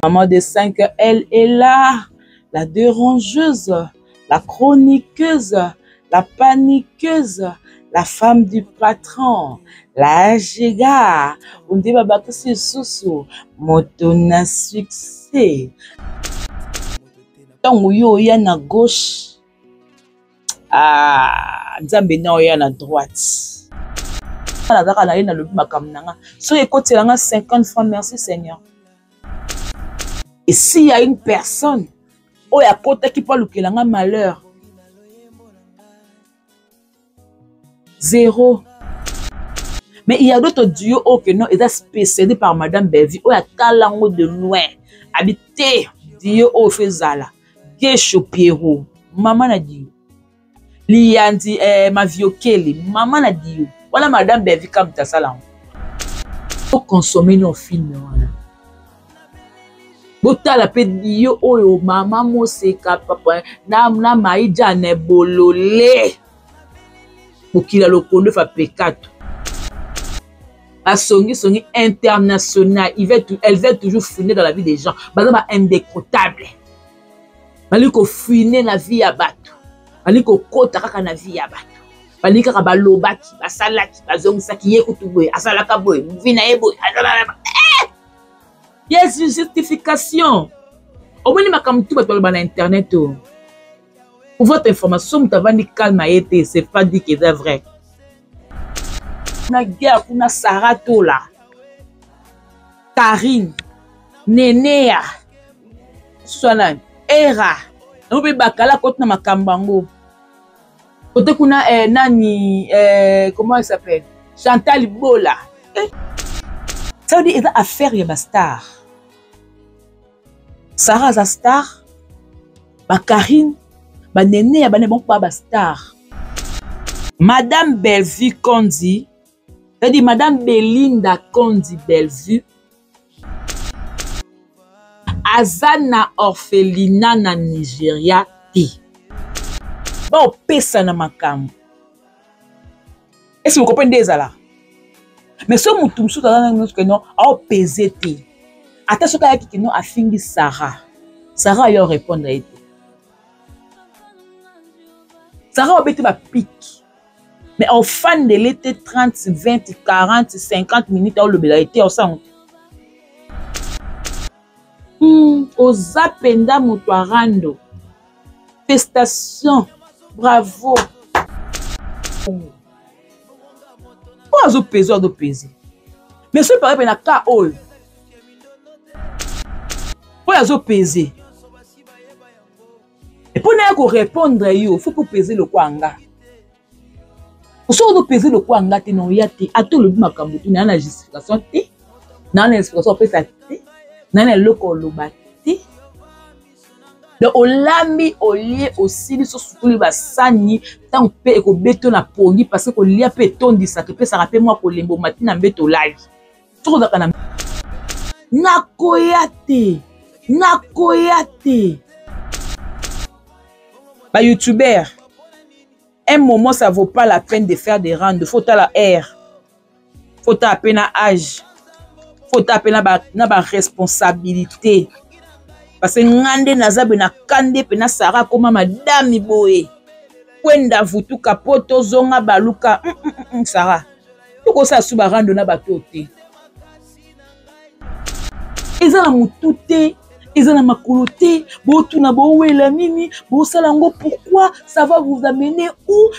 Maman de 5, elle est là. La dérangeuse, la chroniqueuse, la paniqueuse, la femme du patron, la giga. On dit baba que c'est sous moto na succès. Tant yo ya na gauche, nzambe na ya na droite. Na zaka na yena lobi makamnanga. So ekotelanga 50 francs, merci Seigneur. Et s'il y a une personne oh ya kota qui parle que langa malheur, zéro. Mais il y a d'autres duos oh que non, ils sont spécialisés par Madame Belvi oh ya talango de loin. Habité duo oh fait zala. Gesho Pierrot, maman a dit. Liandi ma viokeli, maman a dit. Voilà Madame Belvi comme ta salam. Faut consommer nos films voilà. Bota la pe yo oyo mama moseka papa na maïdja ne bololé. Bokila lokondo fa pekato. Songi international, elle veut toujours fouiner dans la vie des gens. Bazama indécrottable. Baliko fouiner la vie à bato. Baliko kota kaka na vie à bato. Balika ka balobaki, basalaki, bazongisaki yekutu boy, asalaka boy, vina eboy. Yes, justification. Au moins, je suis sur Internet. Pour votre information, vous avez dit calme, c'est pas dit que c'est vrai. On a Sarah Tola, Karine, Nenea, Solan, Era, on peut bakala côté na makambango. Côté kuna nani comment elle s'appelle? Chantal Bola. Ça veut dire qu'il y a affaire ya star. Sarah a star, Karine, Néné a bon pas star. Madame Bellevue Kondi, c'est-à-dire Madame Belinda Kondi Bellevue, Azana orphelina na Nigeria ti. Bon, pesa na makam. Est-ce que vous comprenez ça? Mais ce moutou sou que non, a pesé ti. Attention quand il a fini Sarah. Sarah a répondre à été. Sarah a été ma pique. Mais en fan de l'été 30, 20, 40, 50 minutes à l'obéité ensemble. Aux apenda mutuarando. Félicitations. Bravo. Pourquoi vous pesez ou pesez? Mais ce paraît bien à KO. Pour peser. Et pour répondre, il faut peser le kwanga. Pour peser le kwanga, tu n'as pas tout le makambo, tu n'as pas la justification, tu n'as pas l'explication, tu n'as pas le kolobati. Donc, au lami, au lieu aussi, surtout les bassani, tant que tu béton na poni, parce que l'y a péton dit ça, que ça rappelle moi pour les mots matin en béton live. Tout le monde Nakoyate. Bah, youtubeur, un moment ça vaut pas la peine de faire des rangs, faut à la air, faut à peine à âge, faut à peine à responsabilité. Parce que ngande nazabe na kande pena Sarah comme madame boye. Kwenda vutu kapoto zonga baluka Sarah. Tout comme ça sous barando na batote. Ils ont la moutouté. Ils ont la makoloté, botuna bowela nini, bosalango pourquoi ça va vous amener où?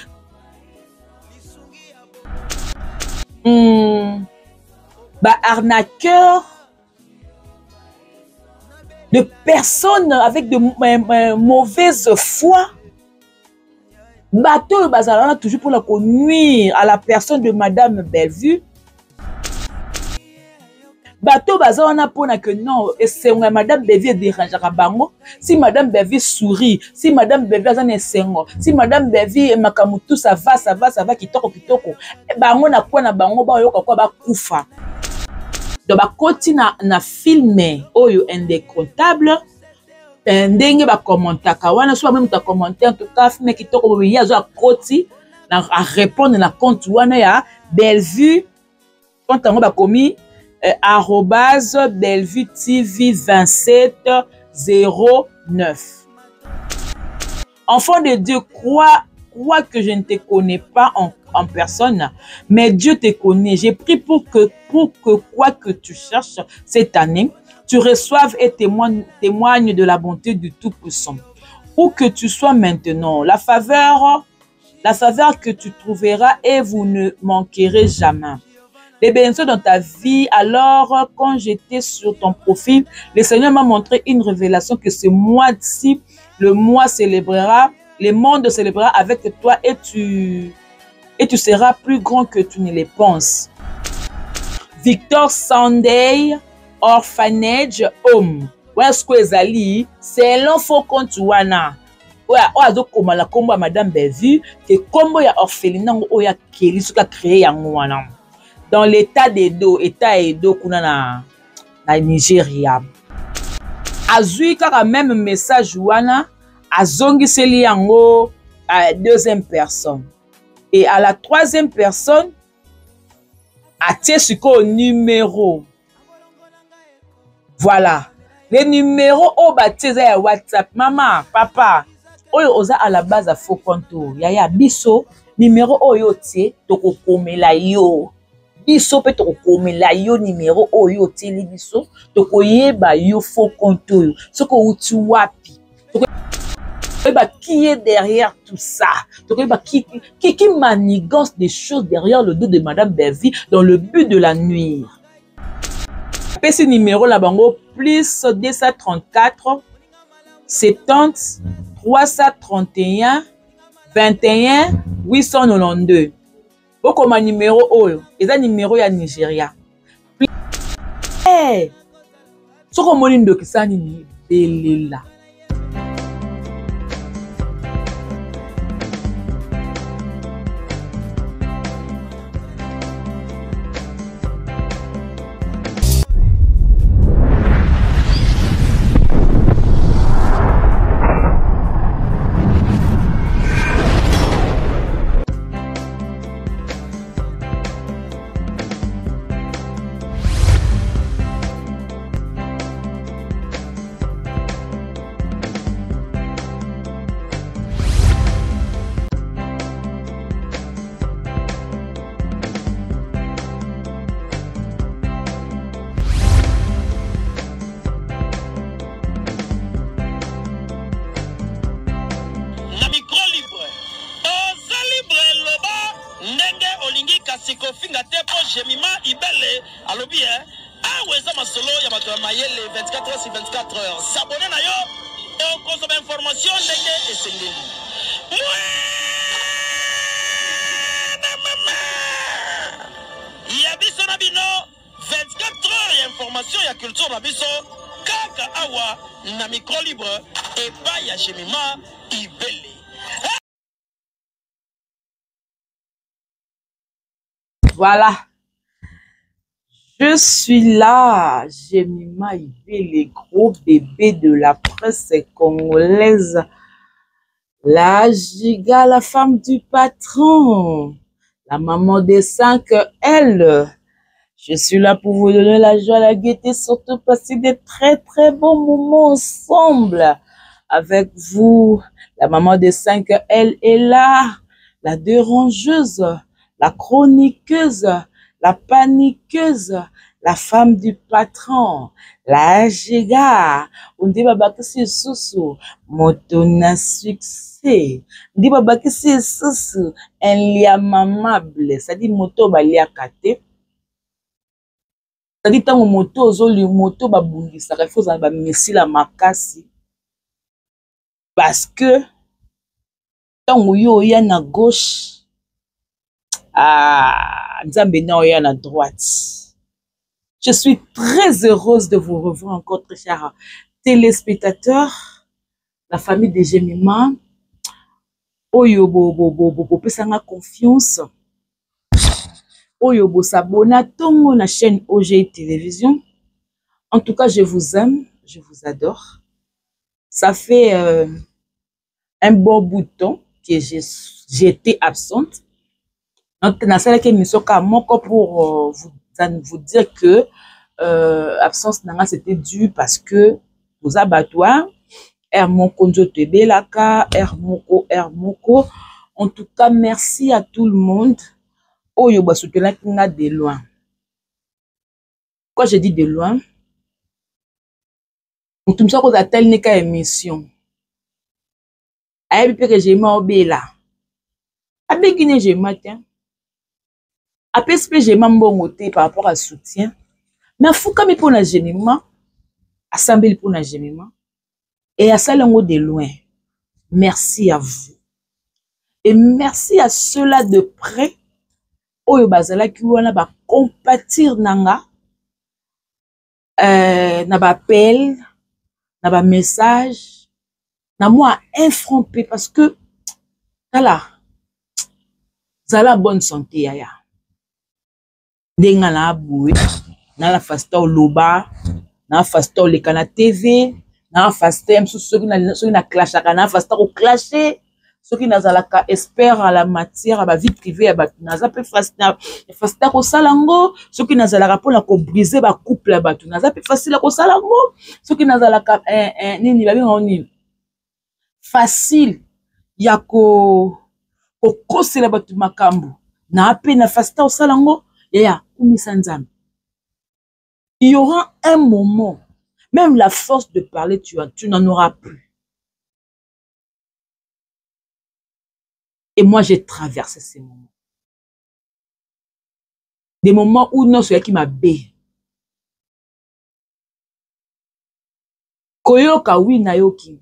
Bah arnaqueur de personnes avec de mauvaise foi. Bateau bazalana toujours pour la nuire à la personne de Madame Bellevue. Bateau bazana pona que non, et c'est Madame Bellevue dérange à bango. Si Madame Bellevue sourit, si Madame Bellevue a un sengo, si Madame Bellevue makamutu ça va kitoko. Bango na quoi na bango ba yoka quoi ba kufa. Donc ba koti na filmer oyo indécrottable. Ndenge ba commenter kawana soit même ta commenter en tout cas filmer kitoko bo ya zo koti na répondre na compte wana ya Bellevue quand on ba commis arrobase Bellevue TV 2709. Enfant de Dieu, crois que je ne te connais pas en personne, mais Dieu te connaît. J'ai pris pour que quoi que tu cherches cette année, tu reçoives et témoignes de la bonté du Tout-Puissant. Où que tu sois maintenant, la faveur que tu trouveras et vous ne manquerez jamais. Les bénédictions dans ta vie. Alors, quand j'étais sur ton profil, le Seigneur m'a montré une révélation que ce mois-ci, le monde célébrera avec toi et tu seras plus grand que tu ne le penses. Victor Sunday, Orphanage Home. Est-ce que ezali c'est l'enfant compte wana. Oya azo koma la kombo madame Bellevue que kombo ya orphelinat oya keli suka créé yango wana. Dans l'état d'Edo, kuna na Nigeria. Azui kaka même message wana azongiseli yango à deuxième personne. Et à la troisième personne, atie siko numéro. Voilà. Les numéros au baptême ya WhatsApp. Maman, papa, oyo oza à la base à faux compte. Yaya biso, numéro oyo tie, toko komela yo. Biso pe toko komela yo numéro oyo tie li biso, toko yeba yo faux compte oyo. Soko uti wapi. Qui est derrière tout ça? Qui manigance des choses derrière le dos de Madame Bellevue dans le but de la nuire. Ce numéro là bango plus 234 70 331 21 892. Comme un numéro oyo, c'est un numéro ya Nigeria. Eh, ce qu'on m'a dit que ça ni belela. S'abonner na yo, on consomme information ndenge esengeli. Ya biso na bino 24 heures ya information ya culture na biso kaka awa na micro libre et pas ya Jemima Ibele. Voilà. Je suis là, Jemima Ibele, les gros bébés de la presse congolaise. La Giga, la femme du patron. La maman des 5 L. Je suis là pour vous donner la joie, la gaieté, surtout passer des très très bons moments ensemble. Avec vous, la maman des 5 L est là. La dérangeuse, la chroniqueuse, la paniqueuse, la femme du patron, la Giga. On dit babaki si susu, moto na succès. On dit babaki si susu, un liamamable. Ça dit moto balia kate. Ça dit tant moto ozoli moto babungisa il faut ba messi la makasi. Parce que tant yo ya na gauche Nzambe na oya na droite. Je suis très heureuse de vous revoir encore, très chers téléspectateurs, la famille de Jemima. Oyo bo pesanga confiance. Oyo bo s'abonne tongo na chaîne OGI Télévision. En tout cas, je vous aime, je vous adore. Ça fait un bon bout de temps que j'étais absente. Donc, dans celle qui mission Kamoko pour vous dire que absence nanga c'était dû parce que aux abattoirs, Hermoko Nzoto Belaka, Hermoko. En tout cas, merci à tout le monde. Oyo ba soutenir kinga de loin. Quand je dis de loin, on tout ça qu'on a tel neka émission. Aïe que j'ai ma obéla. Abe Guinée j'ai matin. Après j'ai ma bongoté par rapport à soutien. Mais fou comme pour un gémiment, assemblée pour un gémiment. Et à ça l'ango de loin. Merci à vous. Et merci à ceux-là de près. Oyo bazala ki wana ba compatir nanga. Na ba appel, na ba message, na moi infrompé parce que là, zala bonne santé yaya. Denga na aboué, na la fasta au loba, na fasta au lekana TV, na fasta ceux qui na clash na fasta au clasher, ceux qui na zalaka espère à la matière à ba vie privée à ba na zape fasta ko salango, ceux qui na zalaka pour la ko briser ba couple à ba na zape facile ko salango, ceux qui na zalaka nini ba ngoni facile ya ko kosela ba tu makambu na ape na fasta au salango yaya kumisa nzambe. Il y aura un moment, même la force de parler, tu n'en auras plus. Et moi, j'ai traversé ces moments. Des moments où non, celui qui m'a bé. Koyoka, oui, nayoki.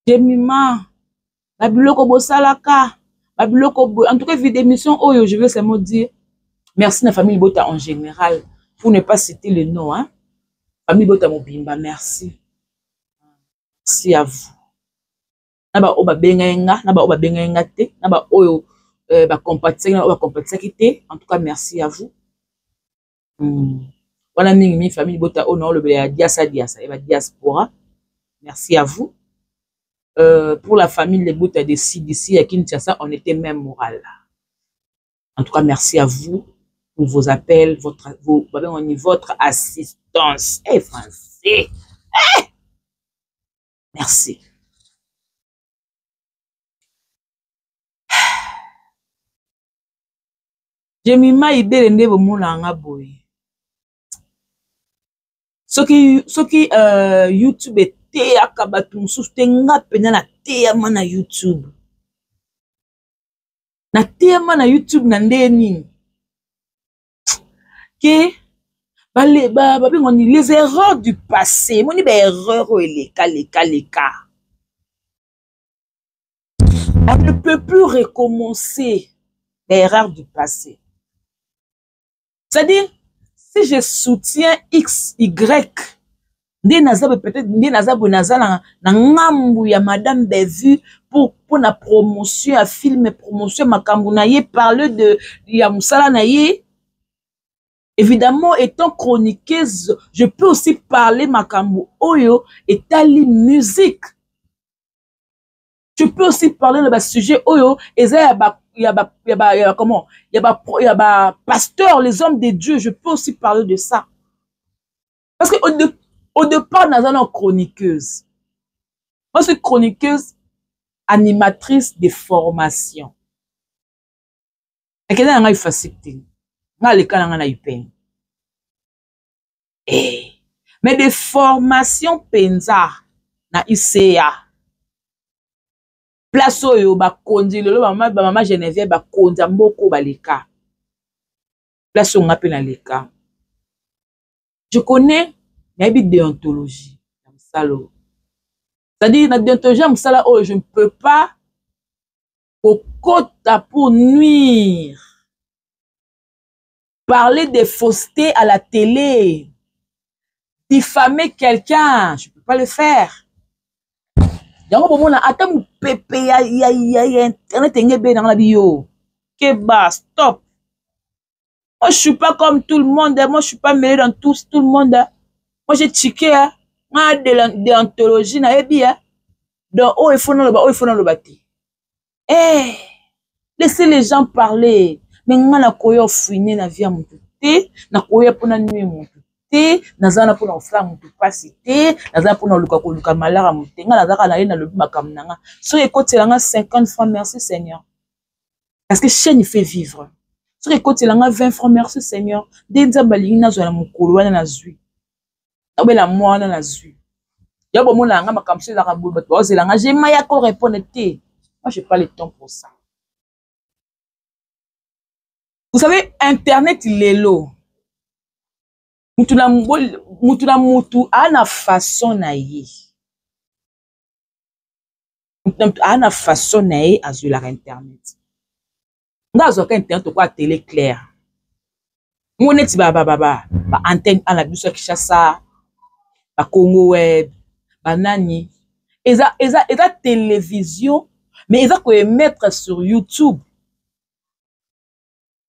Jemima, babiloko bosalaka, babiloko en tout cas, vide émission, oh, je veux seulement dire, merci à la famille Bota en général, pour ne pas citer le nom, hein. Famille Bota Mobimba, merci. Merci à vous. Naba oba benga, naba oba benga te, naba oyo ba compatir te. En tout cas, merci à vous. Voilà mi famille Bota oh non le diasa et la diaspora. Merci à vous. Pour la famille les Bota d'ici à Kinshasa, on était même moral. En tout cas, merci à vous pour vos appels, votre assistance. Eh français. Merci. Jemima ibele ndebo mona nga boy. Soki YouTube était akabatu mususu te nga pena na teyama na YouTube. Na teyama na YouTube na ndeni. Que les erreurs du passé, moni ba erreur leka. On ne peut plus recommencer les erreurs du passé. C'est-à-dire, si je soutiens X, Y, peut-être na ngambu ya Madame Bévu pour la promotion, à film promotion, makambu na ye, parler de ya musala na ye. Évidemment, étant chroniqueuse, je peux aussi parler makambu oyo et tali musique. Je peux aussi parler de sujet oyo et ça il y a pasteur, les hommes de Dieu, je peux aussi parler de ça. Parce que au départ, nous sommes chroniqueuse. Moi, je suis chroniqueuse, animatrice de formation. Et qu'est-ce que vous facilité? Mais des formations penza na ICA. Place oyo ba kondi lelo maman Geneviève ba konda mboko baleka. Place on appelle leka. Je connais la déontologie. C'est-à-dire la déontologie oh, je ne peux pas au quota pour nuire. Parler de fausseté à la télé. Diffamer quelqu'un, je ne peux pas le faire. Stop. Moi, je suis pas comme tout le monde. Moi, je suis pas mêlé dans tout le monde. Moi, j'ai checké. Moi, de déontologie, na ebi. Donc, oh, il faut non le bâti. Eh, Laissez les gens parler. Mais nga na koyo fouiner na vie mutu te, na koyo pona nuit mutu te, nazana pona ofla mutu pasi te, nazana pona luka malara mutu. Nga nazaka na ye na lobi makam nanga. So ekotelanga 50 francs, merci Seigneur. Parce que chaîne fait vivre. So ekotelanga 20 francs, merci Seigneur. Denza balingi na zwana mukolo wana na zui. Abela mwana na zui. Yabo mona nga makamse la kabul bato ozelanga, j'ai maya ko répondre te. Moi j'ai pas le temps pour ça. Vous savez, Internet, il est lourd. Mutu a na façon na ye. A na façon na ye azu la Internet. Nga azu ka Internet quoi télé claire. Moneti ba antenne à la biso Kinshasa, ba Congo web, ba nani. Eza télévision, mais eza ko mettre sur YouTube.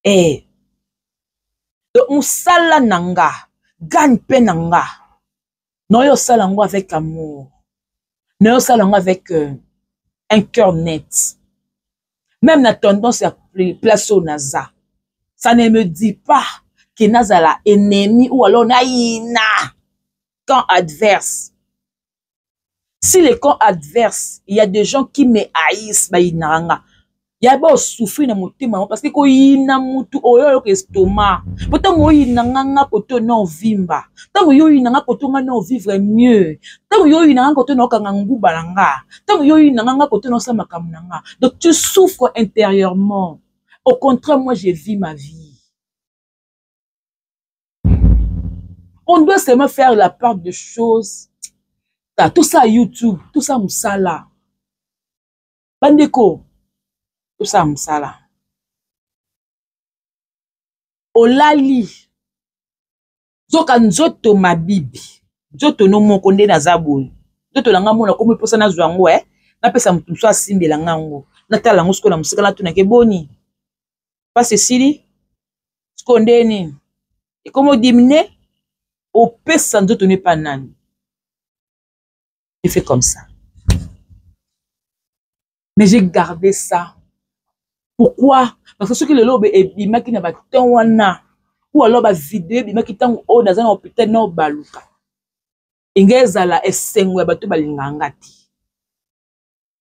Eh, donc moussala nanga, gagne pe nanga. Non yo salango avec amour. Non yo salango avec un cœur net. Même la tendance à place au Naza. Ça ne me dit pas que Naza la ennemi ou alors naïna camp adverse. Si les camps adverses, il y a des gens qui me haïssent, bah inanga. Il y a beau souffrir dans mon témoin parce que quand il na mutu oyo ke estomac pourtant moi il nanga koto non vimba tant yo il nanga koto non vivre mieux tant yo il nanga koto non kanga nguba langa tant yo il nanga koto non sama kamunanga. Donc tu souffres intérieurement. Au contraire, moi je vis ma vie. On doit seulement faire la part de choses. Tout ça YouTube, tout ça musala bandeko. Tout ça, msala. Olali. Zoka nzoto mabibi. Nzoto no moko nde na zaboli. Nzoto langa mona komo posa na zwango na pesa mutu so asimbe langa ngo. Na tala ngo siko na musika na tuna ke boni. Pas ceci. Siko ndeni. Et comme dimine au pesa nzoto ne pas nani. J'ai fait comme ça. Mais j'ai gardé ça. Pourquoi? Parce que ceux qui le lobent et bima qui n'a pas tant wana ou alors ba vidéo bima qui tant au dans un hôpital no baluka. Ingezala esengwe bato balinganga ti.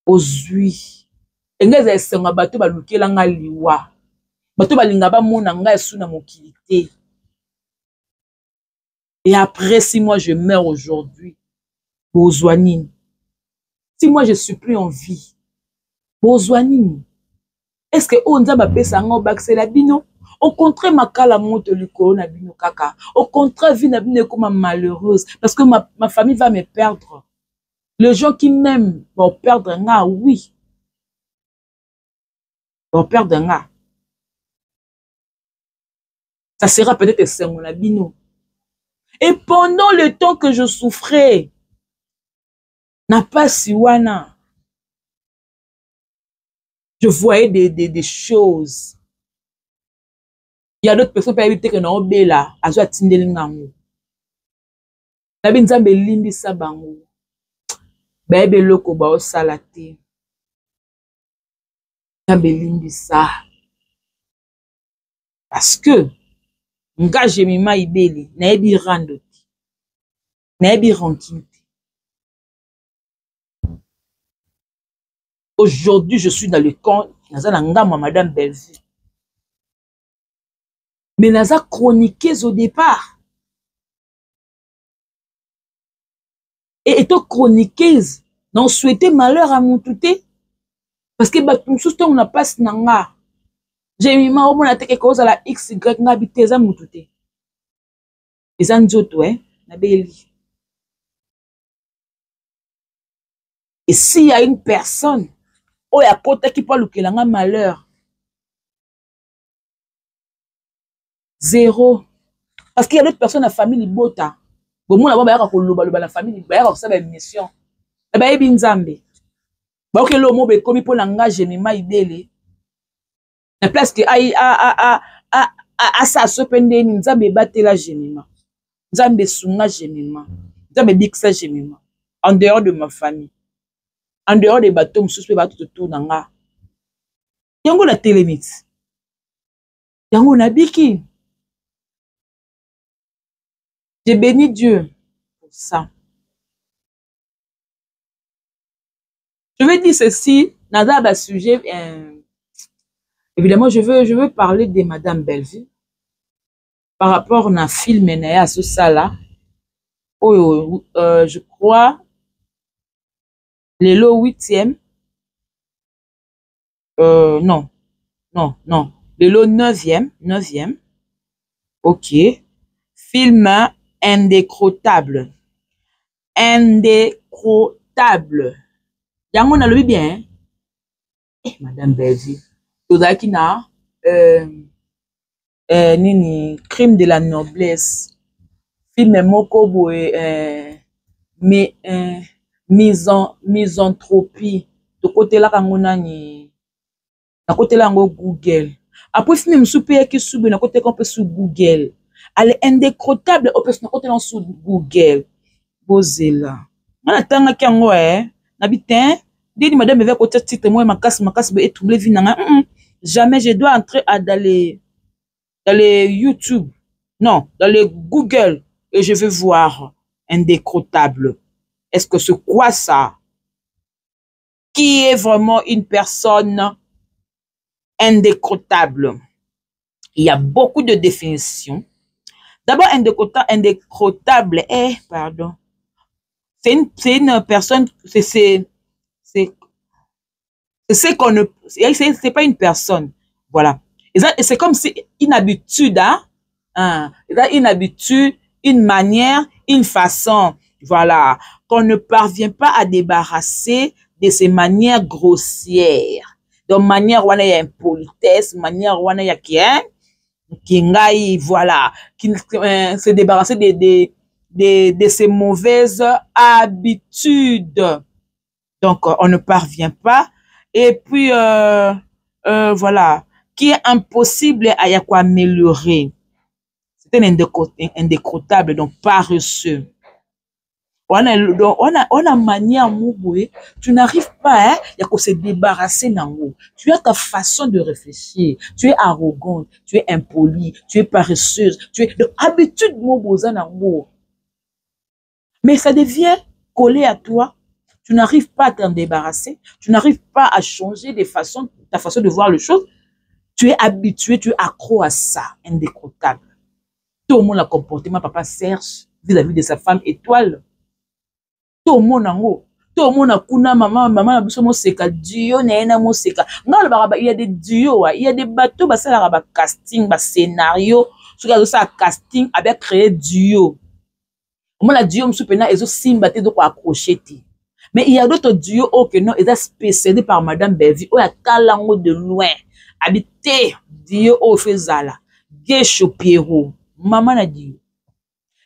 Ozui. Ingeza esengwa bato balukela nga liwa. Bato balinga ba mona nga esuna mokilité. Et après 6 mois je meurs aujourd'hui. Bozwanini. Si moi je suis plus en vie. Bozwanini. Est-ce que on a pesa ngo baxela bino? Au contraire, makala monte le corona bino kaka. Au contraire, vie na bino comme malheureuse parce que ma famille va me perdre. Les gens qui m'aiment vont perdre nga, oui. Vont perdre nga. Ça sera peut-être sengona bino. Et pendant le temps que je souffrais, n'a pas siwana. Je voyais des choses. Il y a d'autres personnes qui peuvent éviter que non bela azo atindeli ngango. Na binzambe limbi sabango. Ba beloko ba osala te. Nzambe limbi sa. Parce que nga jemima ibeli na ebi rando te. Na ebi rancune. Aujourd'hui, je suis dans le camp. Naza ngama Madame Bellevue. Mais naza chroniqueuse au départ. Et étant chroniqueuse, non souhaiter malheur à mon touté. Parce que tout ce temps on n'a pas nanga. J'ai mis ma homme na teke cause à la XY n'habite za mon touté. Les anzoto na beli. Et s'il y a une personne oh, il y a côté qui parle que l'anga malheur. Zéro. Parce qu'il y a d'autres personnes dans la famille bota. Bon, moi, la famille, il y a une mission. Eh bien, il y a une zambe. Bah, ok, l'homme, comme il peut l'engager, mais il délai. La place que, ça se pende, nzambe batte la gémima. Nzambe sunga gémima. Nzambe bixa gémima. En dehors de ma famille. En dehors des bateaux, je suis pas tout autour d'anga. yango na télémite yango na biki. Je bénis Dieu pour ça. Je vais dire ceci dans un sujet. Évidemment, je veux parler de Madame Bellevue par rapport à un film à ce ça là. Je crois le 8e. Non. Le 9e. Ok. Film indécrottable. Indécrottable. Yango na lobi bien. Madame Bellevue. Tozaki na nini crime de la noblesse. Film moko boye misanthropie. To côté la kangona ni na côté là ngo Google. Après film msupe ki sube na côté qu'on peut sur Google. Elle est indécrottable au peut na côté là sur Google. Bozela. Na tanga ki ngo na bitin dit madame avec côté titre moi makasi be trouble vie nanga. Jamais je dois entrer dans les YouTube. Non, dans les Google et je veux voir indécrottable. Est-ce que c'est quoi ça? Qui est vraiment une personne indécrottable? Il y a beaucoup de définitions. D'abord, indécrottable est, pardon, c'est une personne, c'est qu'on ne, c'est pas une personne, voilà. Et c'est comme si une habitude, une habitude, une manière, une façon, voilà, qu'on ne parvient pas à débarrasser de ces manières grossières. Donc, manière où il y a impolitesse, manière où il y a qui ngaï, voilà, qui se débarrasser de ces mauvaises habitudes. Donc, on ne parvient pas. Et puis, voilà, qui est impossible à y améliorer. C'est un indécrottable, donc paresseux. On a manière mouboué, tu n'arrives pas à se débarrasser d'ango. Tu as ta façon de réfléchir, tu es arrogante, tu es impoli, tu es paresseuse, tu es de habitude moubouza nango. Mais ça devient collé à toi, tu n'arrives pas à t'en débarrasser, tu n'arrives pas à changer ta façon de voir les choses. Tu es habitué, tu es accro à ça, indécrottable. Tout le monde a comportement papa Serge vis-à-vis de sa femme étoile. Tout le monde a kuna maman na biso mo seka duo na mo seka. Il y a des duos, il y a des bateaux ça la casting, scénario, sur ça casting avec créer duo. Moi la duo msupena ezo simba te do ko accrocher. Mais il y a d'autres duos que non, ils sont spécialisés par Madame Bellevue, ou ya talango de loin. Habité duo au fezala. Gesho Pierrot, maman a dit.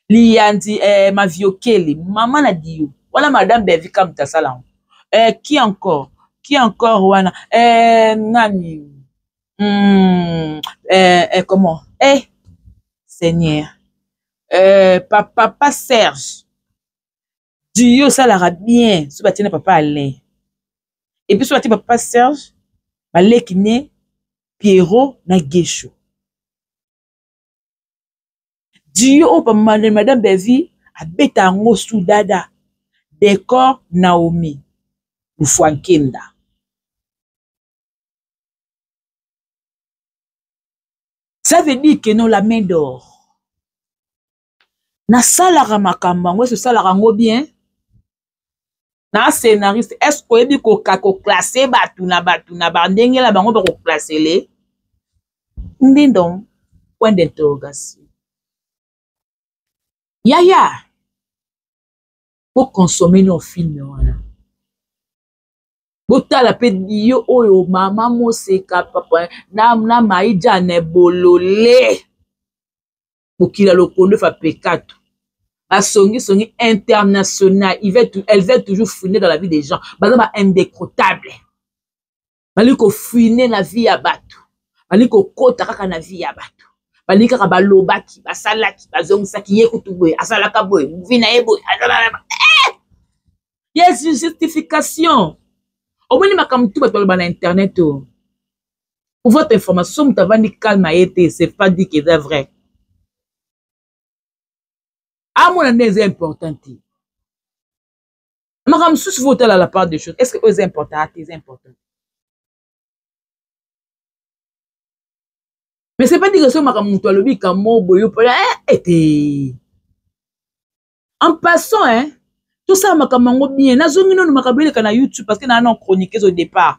Liandi Maviokeli, maman a dit. Voilà Madame Bellevue comme ta salon. Qui encore? Wana? Nani? Comment? Seigneur. Papa Serge. Dieu, ça l'ara bien. Ce bâtiment papa Alain. Et puis ce bâtiment papa Serge, balé qui né Pierrot na Gesho. Dieu, Madame Bellevue, a bétango sous dada. Décor Naomi. Ufwankenda. Ça veut dire que non la main d'or. Na salara makamba, ouais, ce salara ngo bien. Na scénariste, est-ce qu'on dit qu'on classer batuna bandenge la bango ba ko classer les? Ndindon, point d'interrogation. Yaya. Pour consommer nos films, voilà. Bota la pe diyo oyo mama moseka papa na maïdja ne bololé. Bokila lokondo fa pekato. La songi international, elle veut toujours fouiner dans la vie des gens. Bazaba indécrottable. Baliko fouiner la vie à batu. Baliko kota kaka na vie à batu. Baliko kaka balobaki, basalaki, bazongisaki yekutu boy, asalaka boy, vina eboy, asalaka. Il y a une justification. Au moins, il y a un internet. Pour votre information, vous avez dit calme à été, c'est pas dit que c'est vrai. À mon avis, c'est important. Madame, si vous êtes à la part des choses, est-ce que c'est important? C'est important. Mais c'est pas dit que c'est madame Moutoualobi, Kamo, Boyo, en passant, hein, tout ça, makamango bien. Nazongi non makabele kana YouTube parce que na non chroniqué au départ.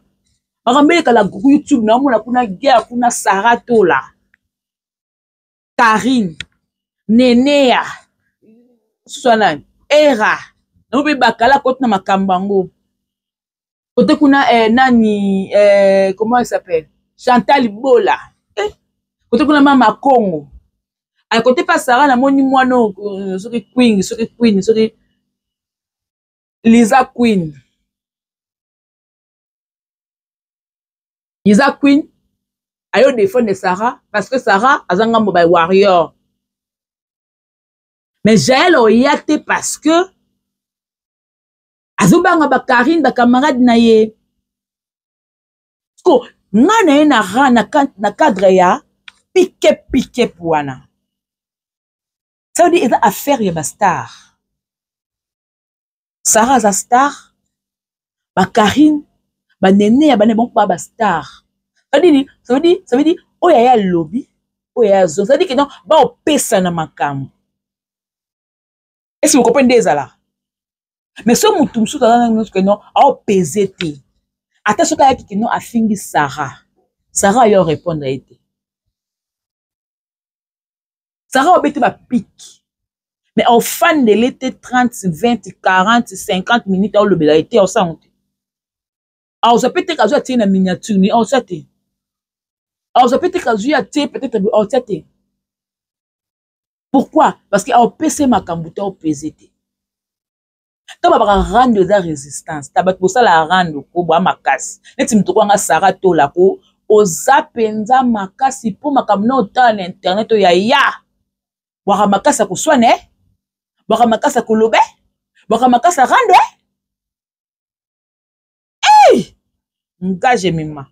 Makabele kana YouTube na mona kuna guerre kuna Sarato là. Karine, Nenea, Suana, Era. Na obe bakala kote na makambango. Kote kuna nani comment il s'appelle? Chantal Bola. Kote kuna mama Congo. À côté pas Sarah na moni moino soki Queen, soki Lisa Queen. Lisa Queen ayo défendre Sarah parce que Sarah azanga mobile warrior. Mais Jaël oyate parce que azobanga ba Karine ba camarade na ye. Ko ngana na cadre ya piqué pouana. Ça veut dire il a affaire ya ba star. Sarah za star, ba Karine, ba Néné ya ba ne bon pas ba star. Ça veut dire oh ya lobby, oh ya zo. Ça veut dire que non ba opesa na makambo. Est-ce que vous comprenez ça là? Mais ce moutou sous que non a pesé te. Attention quand il y a non a fini Sarah. Sarah y répondre a été. Sarah a été ma pique. Mais en fan de l'été 30, 20, 40, 50 minutes au le été au sang. Alors ça peut être qu'à une miniature mais on sait. Alors ça peut être qu'à peut-être au sait. Pourquoi? Parce que au PC ma kambuta au pesé te. Quand on va rendre la résistance, tu vas pour ça la rendre pour boire ma casse. Et tu me trouves en Sarah Tola ko oza penza makasi pour ma kamno autant internet ya boire ma casse ko soane boire ma casse ko lobe boire ma casse rendre hey ngage mima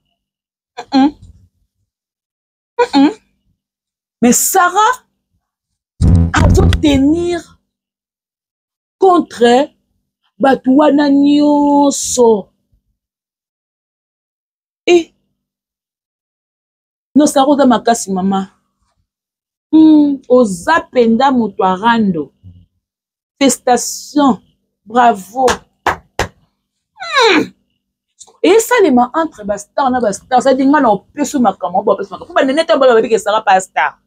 mais Sarah a dû tenir contre Batouana nyonso. Eh, no Sarah makasi mama. Oza penda mutu arando. Festation, bravo. Et ça les ma entre bastar na bastar, ça dit nga na opeso makamo ba opeso makamo. Ba neneta ba ba ke Sarah pas star.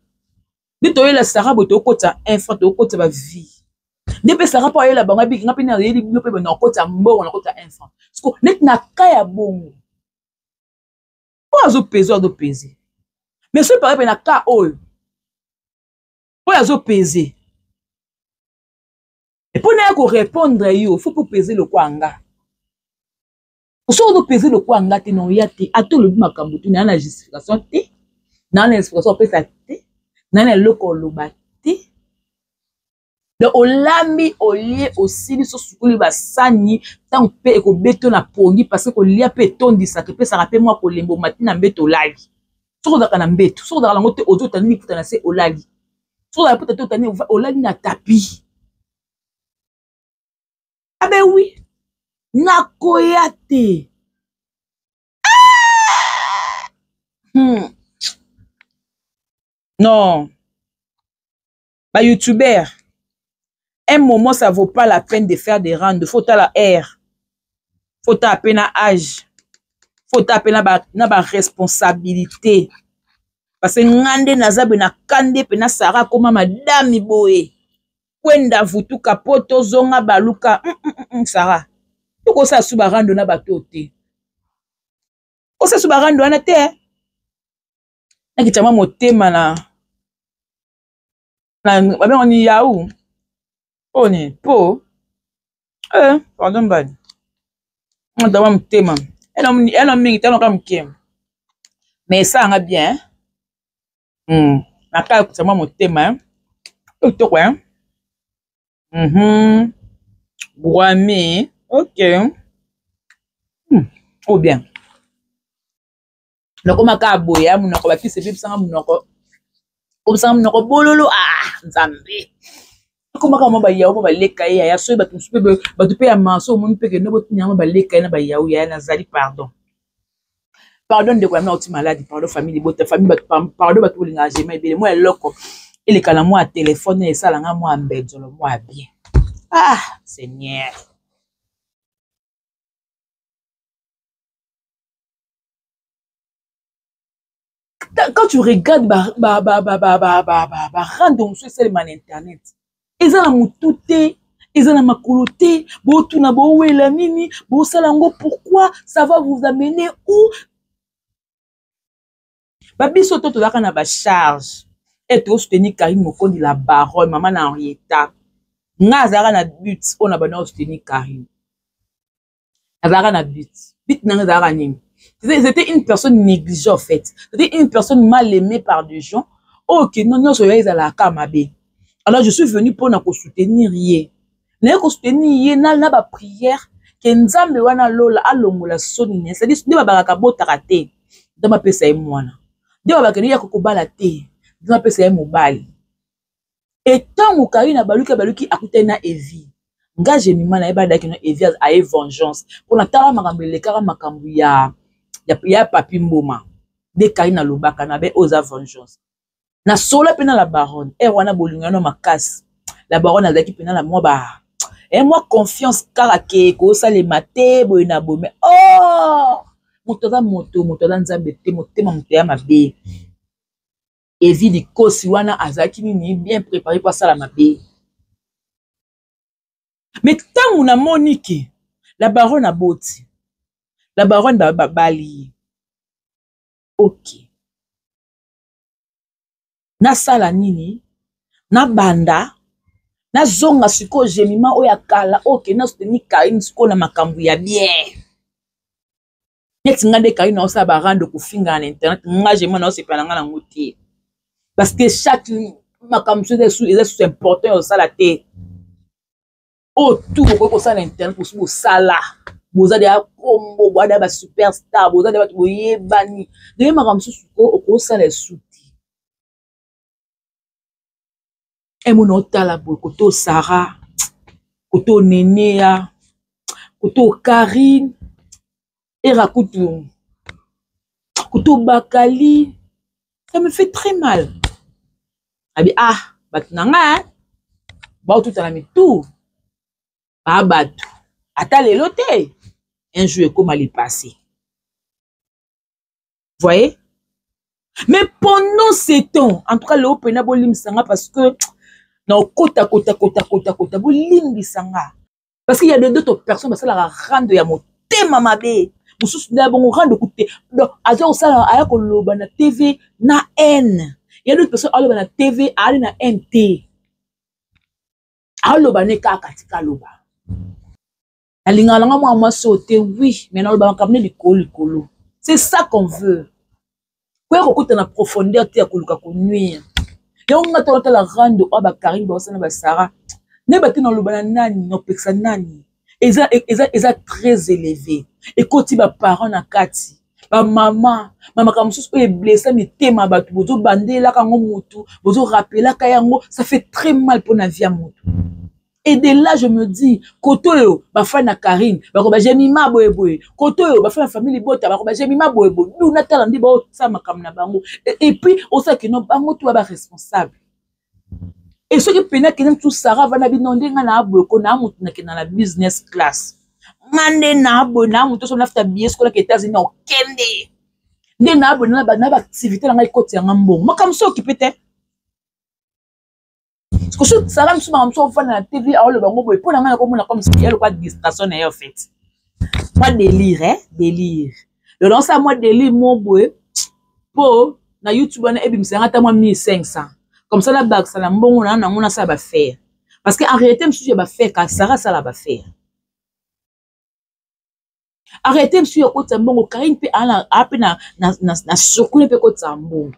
Dito la Sarah boto kota info to kota ba vie. Depuis Sarah pas la banga big ngapina yeli blope ba na kota mbongo na kota info. Parce que net na kaya bongo. Pour azo peser do peser. Mais ce pareil na ka oil. Pour azo peser. Et pour na ko répondre yo, faut pour peser le kwanga. Pour ça on peser le kwanga te non yate ato le makambo tu na justification te. Na na explication pesa te. Na na loko lobate. Le olami olie aussi li so sukuli basani tant pe ko beto na pongi parce que lia pe tondi ça que pe ça rappelle moi ko lembo matina mbeto lali. Soko daka na mbeto, soko daka lango te ozo tani kuta na se olali. Soko daka puta tani olali na tapis. Ah ben oui. Na koyate. Non. Ba YouTuber. Un moment, ça vaut pas la peine de faire des rangs. Faut à la air. Faut à peine à âge. Faut à peine à responsabilité. Parce que ngande nazabe na kande pena Sarah comme madame Iboé. Kwenda vutu kapoto zonga baluka. Sarah. Tuko sa suba rando na batote. Ko sa suba rando na te. Na kitama motema na. Na babe on yaou. On est po. Pardon bad. On doit motema. Elle a mis tellement comme kem. Mais ça nga bien. Na ka kitama motema. To quoi? Bourami. OK. Oh bien. Noko maka boya munoko ba fils et sanga munoko. Comme ça munoko bololo nzambe. Comme quand on va y avoir les cahiers, il y a ceux qui ont un manso, on peut que nous avons les cahiers, il y a un pardon. Pardon de quoi, on malade, pardon famille, votre famille, pardon, tout l'engagement, et moi, loco, et les calams, moi, téléphone, et ça, là, moi, en bête, moi, bien. Ah, Seigneur. Quand tu regardes, random, c'est seulement Internet. Ils ont la tout ils ont la makoloté, bo tout na bo la nini, bo salango pourquoi ça va vous amener où? Babi soto to na ba charge. Et to soutenir Karine Mokondi la baronne, maman na Henrietta. Nga zara na but, on a bana soutenir Karine. Zara na but. But na zara nini. C'était une personne négligée en fait. C'était une personne mal aimée par des gens. Ok, non, soyez à la kamabe. Alors je suis venu pour na soutenir yé. Na ko soutenir yé na ba prière que nzambe wana lola alongola sonine. C'est-à-dire ne ba baraka botaka te. Dans ma pesa e mwana. De ba bakeni ya kokobala te. Dans ma pesa e mobali. Et tant que Karine baluki akute na Evi. Nga jemima na eba daki na Evi a vengeance. Pour na tala makambo le kara makambo ya papi mboma. De Karine lobaka na be oza vengeance. Na sola pena la baronne. E wana bolingano makasi. La baronne azaki pena la moi ba. Et moi confiance karake ko sa le maté boina bo mais oh motoza nzambe te motema moto ya mabe. Evi di kosi wana azaki ni bien préparé pour ça la mabe. Mais tant na Monique la baronne a boti. La baronne bali. OK. Na sala nini na banda na zonga siko jemima oya kala OK na soutenir Karine siko na makambu ya bien. Net ngade Karine na osa ba rendre ku finga na internet nga jemima na osa pelanga na ngoti. Parce que chaque makambu c'est important au sala te. Oh tout ko ça na internet pour so sala. Boza de combo boza ba superstar boza de ba boyebani. De makambu ko sala souti. Et mon otala boy koto Sarah, koto Nenea, koto Karine, et rakutu, koto Bakali, ça me fait très mal. Abi batunanga, ba tout à la tout, ba batu, ata le lote, un jour comme aller passer. Voyez? Mais pendant ces temps, en tout cas le opena bolim sanga parce que non, kota, bolimbi sanga. Parce qu'il y a d'autres personnes, parce que la rende ya motema mabe. Mususu na bon rende koute. Donc, azo sala aya ko loba na TV na N. Il y a d'autres personnes aloba na TV ali na NT. Aloba ne ka katika loba. Alinga langa moi sauter oui, mais na loba kamne likolo. C'est ça qu'on veut. Kwa ko kuta na profondeur te ya koluka ko nuire. Yon nga tolata la rando oba Karine Bosana ba Sarah ne bati na lobana nani no peksa nani eza très élevé et koti ba parents na kati ba mama kamususu e blessé mi tema batu bozo bandela kango mutu bozo rappeler ka yango ça fait très mal pour na vie ya mutu. Et de là je me dis koto yo ba fa na Karine ba ko ba jemima boyeboy koto yo ba fa na famille bota ba ko ba jemima boyeboy nous na tala ndi ba sa makam na bango et puis on sait que non bango tu ba responsable. Et ceux qui peinaient que tout Sarah va na binonde nga abo ko na mutu na kena la business class ngande na abo na mutu so nafta bien skola ke États-Unis au kende nde na abo na ba activité na ngai koti ya ngambongo makam so ki peut-être parce que Sarah me souvent on va na TV à le bango boy pour na comme si elle quoi distraction na en fait moi délire délire le lance à moi délire mon boy pour na YouTube na ebim c'est ngata moi 1500 comme ça la bague ça la mbongo na ngona ça va faire parce que en réalité monsieur va faire car Sarah ça la va faire arrêtez monsieur côté mbongo Karine pe ana apena na sokule pe côté mbongo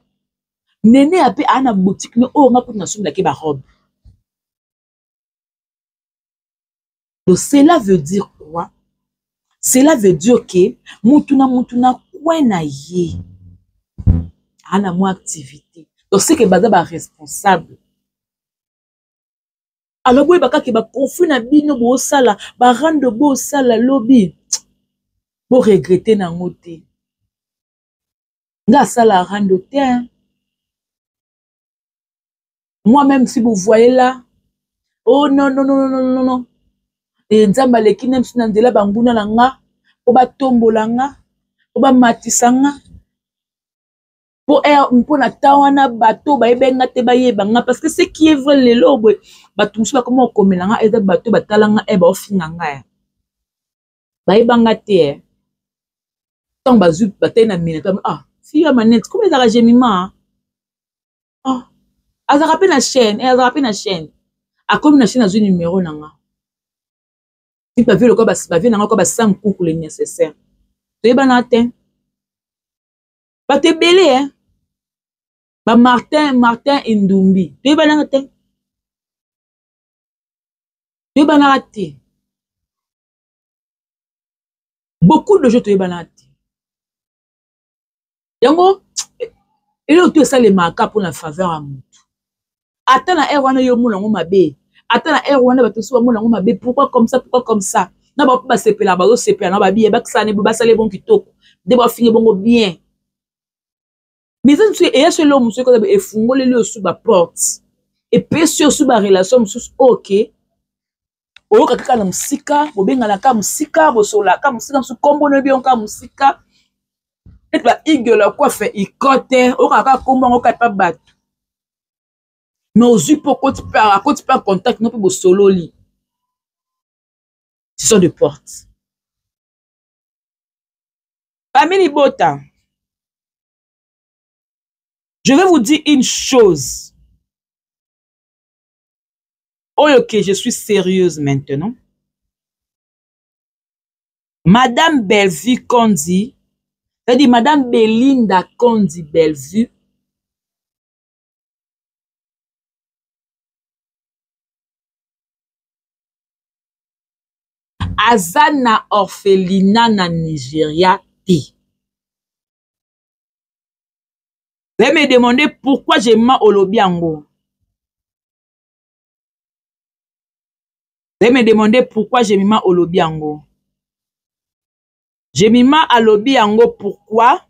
nene ape ana boutique ne o nga pour na somme la ke ba robe. Donc cela veut dire quoi? Cela veut dire que mutuna kwena ye. ana mo activité donc c'est que baza ba responsable alors boy baka ki ba conflit na bino bo sala ba rendre bo sala lobby bo regretter na ngote nga sala rendre te hein? Moi même si vous voyez là oh non non non non non non et nzamba leki nem sina ndela banguna na nga po ba tombola nga po ba matisa nga pour na tawana bateau ba ebenga te ba yeba nga parce que ce qui est vrai lelo boy bato musu ba comment komela nga eza bateau batala nga e ba ofinga nga ba ebanga te tant bazu batay na minute ah fiya manette comment ça gemima ah azaka pe na chaîne et azaka pe na chaîne a comme na chaîne azu numéro na nga si pas vu le quoi ba vie na nga quoi ba sam coucou le nécessaire to ebana te ba te belé hein ba Martin Indumbi to ebana te to ebana te beaucoup de gens to ebana te yango et là tout ça les marques pour la faveur à mutu ata na wana yo mulango mabe ata na wana bato so mulango mabe pourquoi comme ça na ba sepela ba zo sepela na ba biye ba kisane ba sale bon kitoko de ba finir bongo bien mais ça tu et ce l'homme ce que efungole le sous ba porte et puis sur sous ba relation sous OK o kaka na musika bo benga na ka musika bo sola ka musika sous kombo no bien ka musika et ba igela quoi fait ikote o kaka kombo ngo ka pa bat mais aux yeux pour quand tu perds contact non plus solo li ce sont des portes famille Bota je vais vous dire une chose oh ok je suis sérieuse maintenant Madame Bellevue Kondi c'est-à-dire Madame Belinda Kondi Bellevue Azana orphelinat na Nigeria ti. Vous allez me demander pourquoi j'ai ma olobiango. Vous allez me demander pourquoi j'ai mis ma olobiango. J'ai mis ma olobiango pourquoi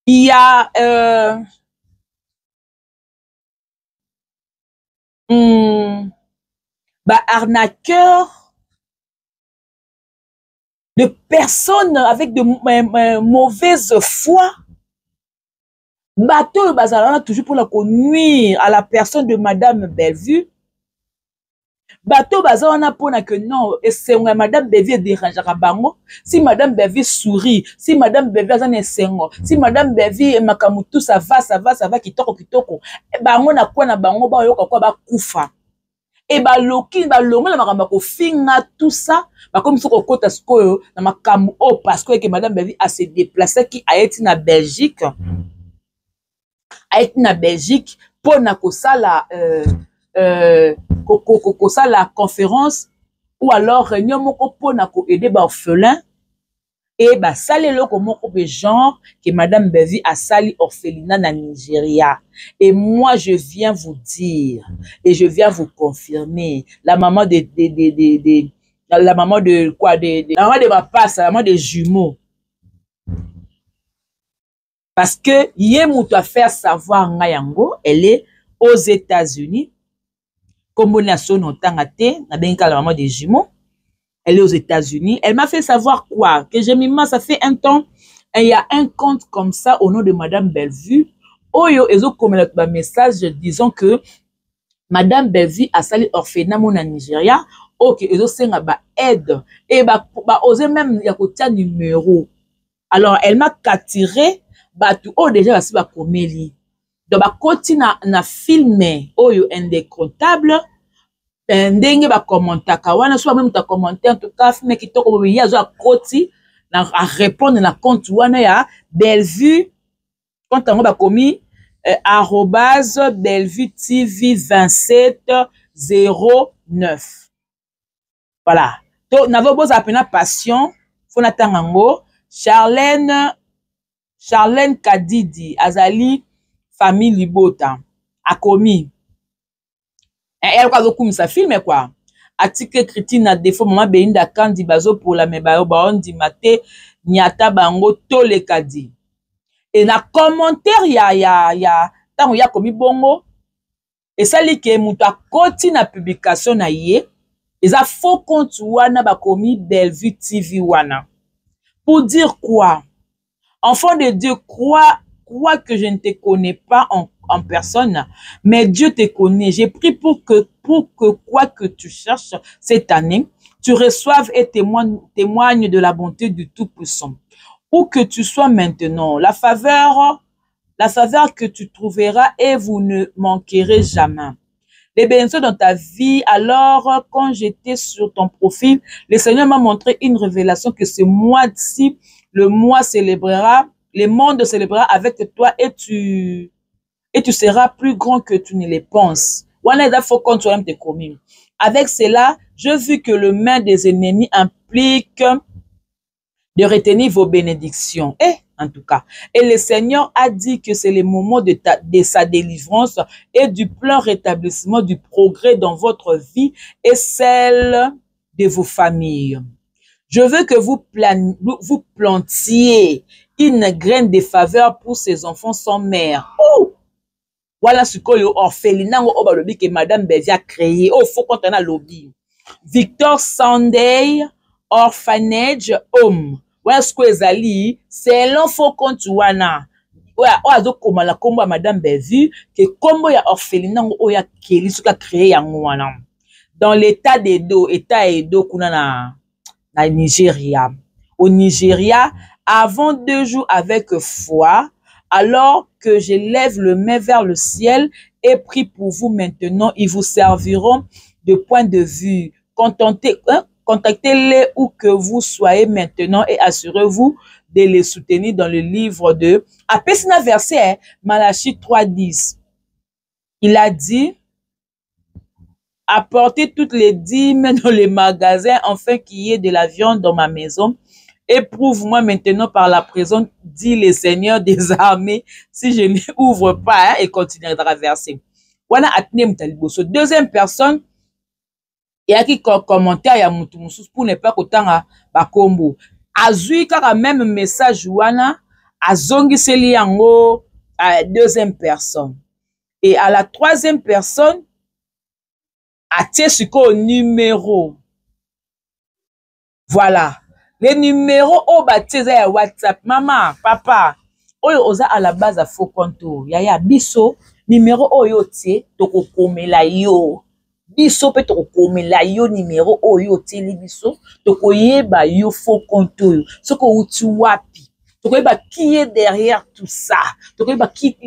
il y a arnaqueurs de personnes avec de mauvaise foi. Bateau bazalana toujours pour la nuire à la personne de Madame Bellevue. Bateau bazalana pour que non, et c'est Madame Bellevue dérange bango. Si Madame Bellevue sourit, si Madame Bellevue azane sengo, si Madame Bellevue makamutu ça va kitoko. Bango na kwa na bango ba yoka kwa ba kufa. Et ba loki ba longo na makamba ko finga tout ça ba comme ça ko kota skoyo na makambo o parce que Madame Bellevue a se déplacé qui a été na Belgique. A été na Belgique pour na kosala la conférence ou alors réunion moko pour na ko aider ba orphelin et ba sali loko moko be genre que Madame Bellevue a sali orphelinat na Nigeria. Et moi je viens vous dire et je viens vous confirmer la maman la maman de quoi la maman de ma passe, la maman des jumeaux. Parce que Yemoutou a fait savoir Ngayango, elle est aux États-Unis. Comme on a son tangate, la maman des jumeaux. Elle est aux États-Unis. Elle m'a fait savoir quoi? Que j'ai mis ça fait un temps. Et il y a un compte comme ça au nom de Madame Bellevue. Oyo, ils ont comme un message disant que Madame Bellevue a sali orphelinat en Nigeria. Ok, ils ont fait aide. Et osé même, il y a un numéro. Alors, elle m'a capturé. Batu oh déjà basi ba komeli donc ba koti na filme oyo indécomptable ndenge ba commentaka wana soit même ta commenter en tout cas filme kitoko bobi yazo akoti na répondre na compte wana ya Bellevue compte ngo ba komi @Bellevue TV 2709 voilà donc n'avons pas appelé passion fona tangango Charlène Charlène Kadidi, Azali, famille Libota, a commis. Elle a comme ça film quoi. Article critique na défaut maman Belinda Kandi bazo pour la mebayo baon di mate nyata bango to le kadi. Et na commentaire ya tant ya commis bongo et ça li ke muto akoti na publication na ye. Et ça faux compte wana ba commis Bellevue TV wana. Pour dire quoi? Enfant de Dieu, crois que je ne te connais pas en personne, mais Dieu te connaît. J'ai pris pour que quoi que tu cherches cette année, tu reçoives et témoignes de la bonté du Tout-Puissant. Où que tu sois maintenant, la faveur que tu trouveras et vous ne manquerez jamais. Les bénédictions dans ta vie. Alors, quand j'étais sur ton profil, le Seigneur m'a montré une révélation que ce mois-ci, le monde célébrera avec toi et tu seras plus grand que tu ne le penses. Avec cela, je vis que le main des ennemis implique de retenir vos bénédictions. En tout cas. Et le Seigneur a dit que c'est le moment de sa délivrance et du plein rétablissement du progrès dans votre vie et celle de vos familles. Je veux que vous plantiez une graine de faveur pour ces enfants sans mère. Oh! Voilà ce que l'orphelinat que Madame Bellevue a créé. Oh, faut qu'on ait lobby. Victor Sunday Orphanage Home. Voilà ce que ezali, c'est l'enfant compte wana. Voilà, oazo koma la kombo Madame Bellevue que kombo ya orphelinat oya keli suka créé yango wana. Dans l'état d'Edo, état Edo kuna na Nigeria. Au Nigeria, avant 2 jours avec foi, alors que je lève le main vers le ciel et prie pour vous maintenant, ils vous serviront de point de vue. Contactez-les où que vous soyez maintenant et assurez-vous de les soutenir dans le livre de... Après ce verset, Malachie 3:10, il a dit, apportez toutes les dîmes dans les magasins afin qu'il y ait de la viande dans ma maison. Éprouve-moi maintenant par la présence, dit le Seigneur des armées, si je n'ouvre pas et continue à traverser. Voilà, deuxième personne, il y a qui commentaire ya mutu mususu pour ne pas kotanga bakombo. Azui kaka même message wana, azongiseli yango à deuxième personne. Et à la troisième personne, atie suko numéro. Voilà. Les numéros au baptême ya WhatsApp. Maman, papa, oyo oza à la base à faux contour. Yaya biso, numéro oyo tie, toko komela yo. Biso pe toko komela yo numéro oyo tie li biso, toko yeba yo faux contour. Soko uti wapi. Toko yeba qui est derrière tout ça. Toko yeba qui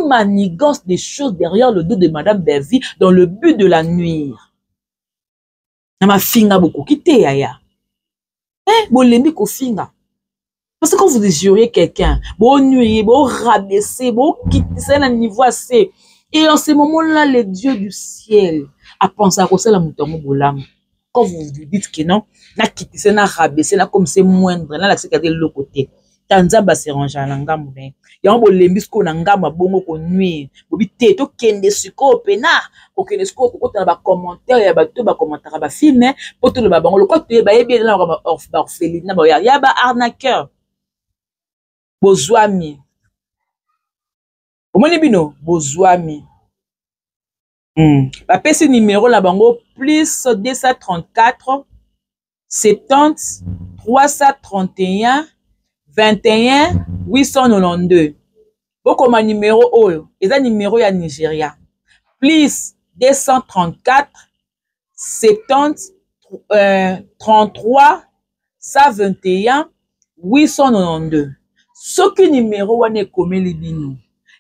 manigance des choses derrière le dos de Madame Bellevue dans le but de la nuire. Nama finga beaucoup kite yaya. Bolembi kofinga. Parce que quand vous jurez quelqu'un, bon nuire, bon rabaisser, bon quitter un niveau assez. Et en ce moment-là, le Dieu du ciel a pensé à cause de la mouton bolam. Quand vous vous dites que non, na quitter ça, na rabaisser, na comme c'est moindre, na la c'est de l'autre côté. Tanzaba se range à l'angam ben. Y'a un bolembi ce qu'on angama bongo qu'on nuit. Bobi te to kende suko pena. Ko kende suko ko ta ba commentaire ya ba to ba commentaire ba film pour tout le ba bango le côté ba bien là ba orphelinat ba ya ba arnaqueur. Bozwami. Omoni bino bozwami. Ba pesi numéro la bango plus 234 70 331 21 892. Beaucoup ma numéro oyo. Et ça numéro ya Nigeria. Plus 234 70 33 121 892. Ce qui numéro wane komeli bino.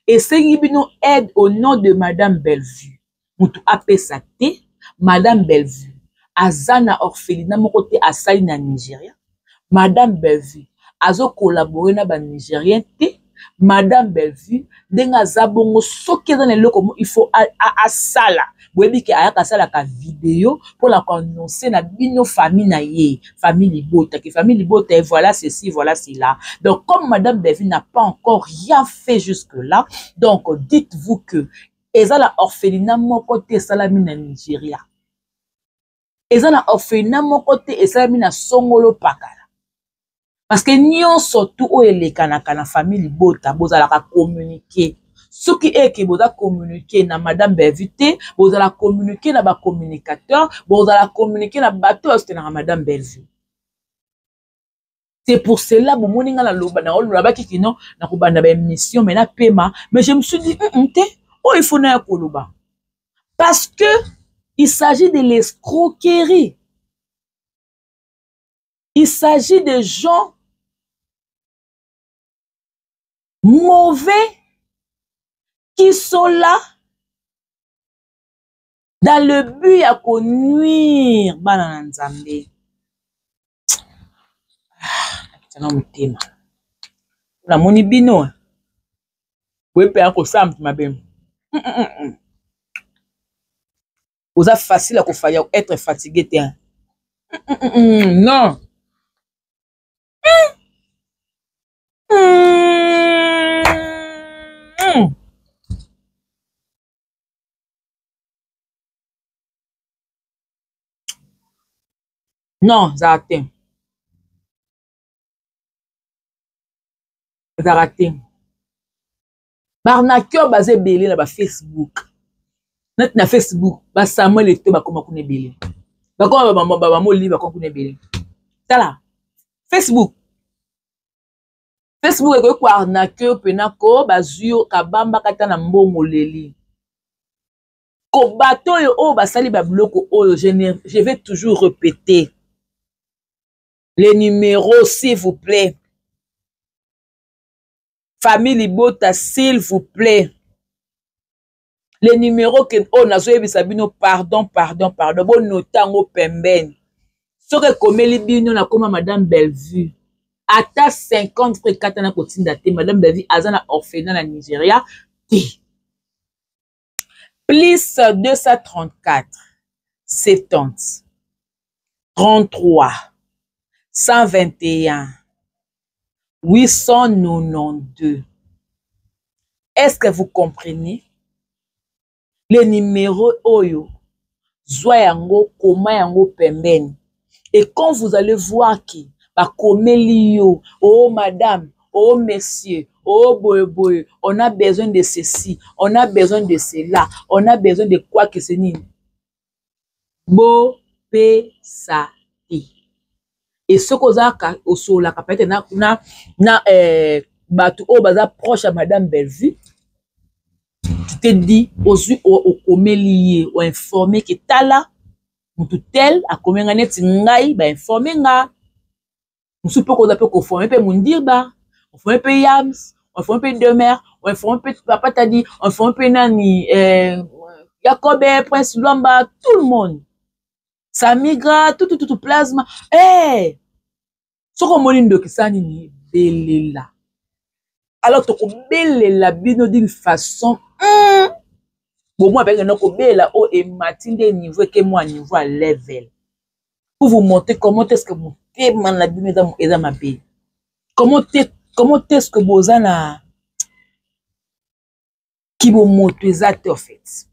Et c'est bino aide au nom de Madame Bellevue. Moutou apesa te Madame Bellevue. Azana orphelinat mon côté asali na Nigeria. Madame Bellevue. Azo collaborer na ba Nigérien te Madame Bellevue, denga zabongo soki dans les locaux, il faut à sala. Vous voyez que ayaka sala ka vidéo pour la annoncer na bino famille na ye, famille Libota, que famille Libota et voilà ceci, voilà cela. Donc comme Madame Bellevue n'a pas encore rien fait jusque là, donc dites-vous que eza la orphelinat moko te salami na Nigeria. Eza la orphelinat moko te esalami na Songolo Pakala. Parce que nous surtout où les kanaka na famille Libota, bozala ka communiquer. Ce qui est que vous avez communiqué na Madame Bellevue, vous allez communiquer na ba communicateur, vous allez communiquer na bateau na Madame Bellevue. C'est pour cela que vous avez loba na loba ki non na ko banda ba mission mais na paiement, mais je me suis dit il faut na koloba. Parce que il s'agit de l'escroquerie. Il s'agit de gens mauvais qui sont là dans le but à nuire bana nzambe. Tana mutema. La moni bino. Oui pe ako sam ma bem. Vous êtes facile à être fatigué non. Non, ça atteint. Ça raté. Barnaqueur basé belé na ba Facebook. Net na Facebook, ba Samuel eto ba koma kune belé. Ba koma ba maman li ba koma kune belé. Ça là. Facebook. Facebook est quoi arnaqueur penako bazio kabamba kata na mbongo leli. Ko bato yo o basali ba bloko o je vais toujours répéter. Les numéros s'il vous plaît. Famille Libota s'il vous plaît. Les numéros que on a joué bisabino pardon. Bon notango pemben. Ce que comme libino na comme Madame Bellevue. Ata 50 frais katana kotinda te Madame Bellevue azana orphelinat na Nigeria te. Plus 234 70 33 121 892. Est-ce que vous comprenez? Les numéros oyo zwa yango koma yango pembeni. Et quand vous allez voir qui ba komelio, oh madame, oh monsieur, oh boy, on a besoin de ceci, on a besoin de cela, on a besoin de quoi que c'est nini. Bo pe sa ti. Et ce qu'on a au sol la capacité na batu o baza proche à Madame Bellevue. Tu te dis au komelie ou informé que tala mutu tel a komenga neti ngai ba informé nga. Nous peut qu'on appelle qu'on forme peu mundirba, on forme peu yams, on forme peu demeure, on forme peu papa t'a dit, on forme peu nani Jacob Prince Luamba, tout le monde. Ça migra tout plasma. Eh, ce qu'on monindo qui ça ni belela. Alors to ko belela bino d'une façon bon moi avec no ko bela o et matinde niveau que moi niveau à level. Pour vous montrer comment est-ce que vous comment est-ce que vous avez qui vous motorisez en fait.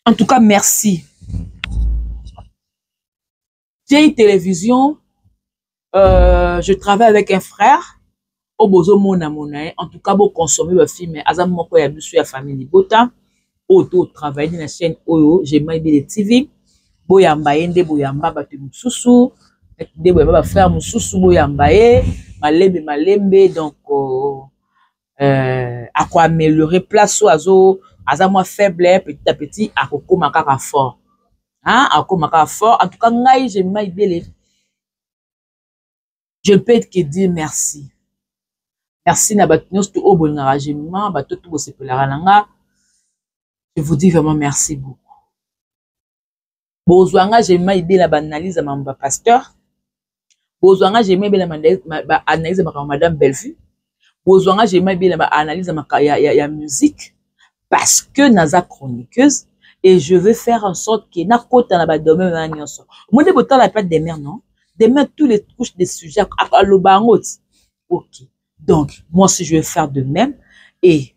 En tout cas, merci. J'ai une télévision, je travaille avec un frère, au bozo mona. En tout cas, vous consommez le film, azam moko ya bisu ya famille Libota. Auto travailler dans la chaîne Oyo, j'ai mis des TV, boyamba yende boyamba batu mususu, de boyamba frère mususu boyamba malembe donc à quoi améliorer place oiseau, azamwa faible petit à petit à koko makaka fort. Hein, à koko makaka fort. En tout cas, ngai j'ai mis des je peux te dire merci. Merci na batu nyonso o bon engagement, batu tout sepelaka nanga. Je vous dis vraiment merci beaucoup. Bozwanga j'ai ma idée la banalise à mon pasteur. Bozwanga j'aimais bien la analyse ma madame Bellevue. Bozwanga j'aimais bien la analyse ya musique parce que naza chroniqueuse et je veux faire en sorte que na kota na ba domaine na nyonso. Moi de botan la pas des mères non. Des mères tous les couches des sujets à le bangot. OK. Donc moi aussi je vais faire de même et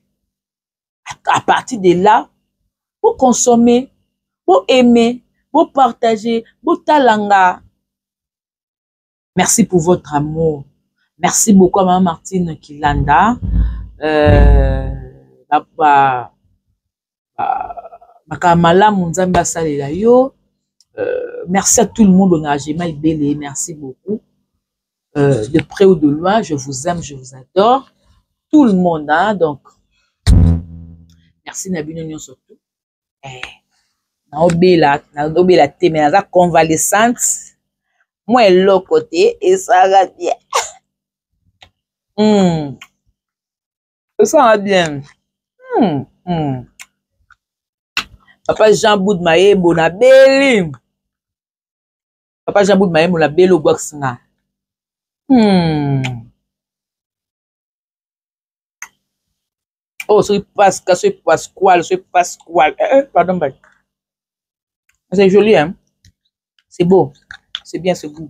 à partir de là pour consommer, pour aimer, pour partager, pour talanga. Merci pour votre amour. Merci beaucoup à Maman Martine Kilanda. Merci à tout le monde. Merci beaucoup. De près ou de loin, je vous aime, je vous adore. Tout le monde, hein, donc. Merci Nabino surtout. Naobela te, mais la convalescente. Moi, l'autre côté, et ça va bien. Ça va bien. Papa Jean Boudmaye, Bonabeli. Papa Jean Boudmaye, Bonabeli, au Boxna. Oh, c'est Pasquale. Pardon, c'est joli, hein? C'est beau. C'est bien, c'est beau.